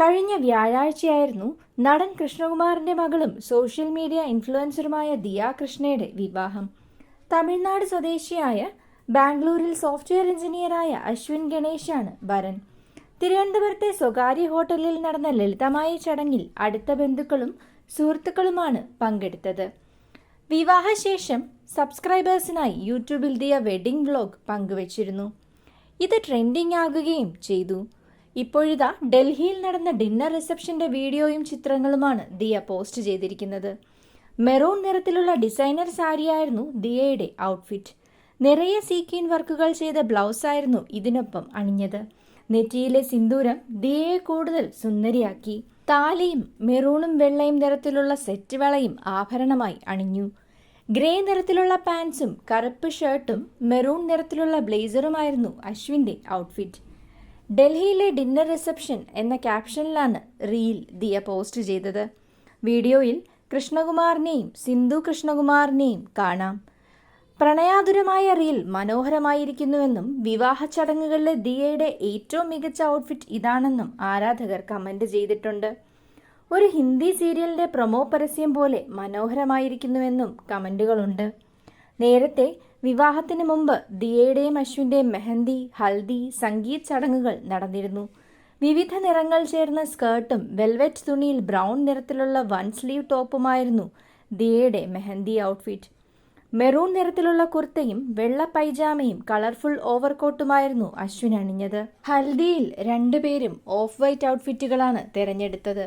കഴിഞ്ഞ വ്യാഴാഴ്ചയായിരുന്നു നടൻ കൃഷ്ണകുമാറിന്റെ മകളും സോഷ്യൽ മീഡിയ ഇൻഫ്ലുവൻസറുമായ ദിയ കൃഷ്ണയുടെ വിവാഹം. തമിഴ്നാട് സ്വദേശിയായ ബാംഗ്ലൂരിൽ സോഫ്റ്റ്വെയർ എഞ്ചിനീയറായ അശ്വിൻ ഗണേശാണ് വരൻ. തിരുവനന്തപുരത്തെ സ്വകാര്യ ഹോട്ടലിൽ നടന്ന ലളിതമായ ചടങ്ങിൽ അടുത്ത ബന്ധുക്കളും സുഹൃത്തുക്കളുമാണ് പങ്കെടുത്തത്. വിവാഹശേഷം സബ്സ്ക്രൈബേഴ്സിനായി യൂട്യൂബിൽ ദിയ വെഡിംഗ് വ്ലോഗ് പങ്കുവച്ചിരുന്നു. ഇത് ട്രെൻഡിംഗ് ആകുകയും ചെയ്തു. ഇപ്പോഴിതാ ഡൽഹിയിൽ നടന്ന ഡിന്നർ റിസപ്ഷന്റെ വീഡിയോയും ചിത്രങ്ങളുമാണ് ദിയ പോസ്റ്റ് ചെയ്തിരിക്കുന്നത്. മെറൂൺ നിറത്തിലുള്ള ഡിസൈനർ സാരിയായിരുന്നു ദിയയുടെ ഔട്ട്ഫിറ്റ്. നിറയെ സീക്വീൻ വർക്കുകൾ ചെയ്ത ബ്ലൗസായിരുന്നു ഇതിനൊപ്പം അണിഞ്ഞത്. നെറ്റിയിലെ സിന്ദൂരം ദിയയെ കൂടുതൽ സുന്ദരിയാക്കി. താലിയും മെറൂണും വെള്ളയും നിറത്തിലുള്ള സെറ്റ് വളയും ആഭരണമായി അണിഞ്ഞു. ഗ്രേ നിറത്തിലുള്ള പാൻസും കറുപ്പ് ഷർട്ടും മെറൂൺ നിറത്തിലുള്ള ബ്ലേസറുമായിരുന്നു അശ്വിൻ്റെ ഔട്ട്ഫിറ്റ്. ഡൽഹിയിലെ ഡിന്നർ റിസപ്ഷൻ എന്ന ക്യാപ്ഷനിലാണ് റീൽ ദിയ പോസ്റ്റ് ചെയ്തത്. വീഡിയോയിൽ കൃഷ്ണകുമാറിനെയും സിന്ധു കൃഷ്ണകുമാറിനെയും കാണാം. പ്രണയാതുരമായ റീൽ മനോഹരമായിരിക്കുന്നുവെന്നും വിവാഹ ചടങ്ങുകളിലെ ദിയയുടെ ഏറ്റവും മികച്ച ഔട്ട്ഫിറ്റ് ഇതാണെന്നും ആരാധകർ കമന്റ് ചെയ്തിട്ടുണ്ട്. ഒരു ഹിന്ദി സീരിയലിന്റെ പ്രൊമോ പരസ്യം പോലെ മനോഹരമായിരിക്കുന്നുവെന്നും കമന്റുകളുണ്ട്. നേരത്തെ വിവാഹത്തിന് മുമ്പ് ദിയയുടെയും അശ്വിൻ്റെയും മെഹന്തി, ഹൽദി, സംഗീത് ചടങ്ങുകൾ നടന്നിരുന്നു. വിവിധ നിറങ്ങൾ ചേർന്ന സ്കേർട്ടും വെൽവെറ്റ് തുണിയിൽ ബ്രൗൺ നിറത്തിലുള്ള വൺ സ്ലീവ് ടോപ്പുമായിരുന്നു ദിയയുടെ മെഹന്തി ഔട്ട്ഫിറ്റ്. മെറൂൺ നിറത്തിലുള്ള കുർത്തയും വെള്ള പൈജാമയും കളർഫുൾ ഓവർകോട്ടുമായിരുന്നു അശ്വിൻ അണിഞ്ഞത്. ഹൽദിയിൽ രണ്ടുപേരും ഓഫ് വൈറ്റ് ഔട്ട്ഫിറ്റുകളാണ് തിരഞ്ഞെടുത്തത്.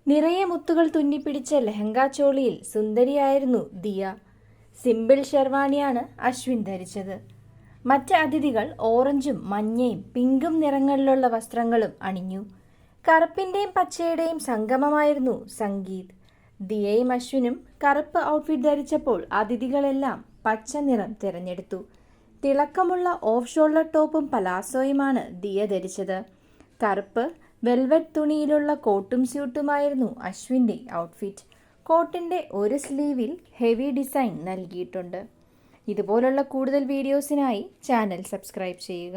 നിറയെ മുത്തുകൾ തുന്നിപ്പിടിച്ച ലെഹങ്ക ചോളിയിൽ സുന്ദരിയായിരുന്നു ദിയ. സിമ്പിൾ ഷെർവാണിയാണ് അശ്വിൻ ധരിച്ചത്. മറ്റ് അതിഥികൾ ഓറഞ്ചും മഞ്ഞയും പിങ്കും നിറങ്ങളിലുള്ള വസ്ത്രങ്ങളും അണിഞ്ഞു. കറുപ്പിന്റെയും പച്ചയുടെയും സംഗമമായിരുന്നു സംഗീത്. ദിയയും അശ്വിനും കറുപ്പ് ഔട്ട്ഫിറ്റ് ധരിച്ചപ്പോൾ അതിഥികളെല്ലാം പച്ച നിറം തിരഞ്ഞെടുത്തു. തിളക്കമുള്ള ഓഫ് ഷോൾഡർ ടോപ്പും പലാസോയുമാണ് ദിയ ധരിച്ചത്. കറുപ്പ് വെൽവെറ്റ് തുണിയിലുള്ള കോട്ടും സ്യൂട്ടുമായിരുന്നു അശ്വിൻ്റെ ഔട്ട്ഫിറ്റ്. കോട്ടിൻ്റെ ഒരു സ്ലീവിൽ ഹെവി ഡിസൈൻ നൽകിയിട്ടുണ്ട്. ഇതുപോലുള്ള കൂടുതൽ വീഡിയോസിനായി ചാനൽ സബ്സ്ക്രൈബ് ചെയ്യുക.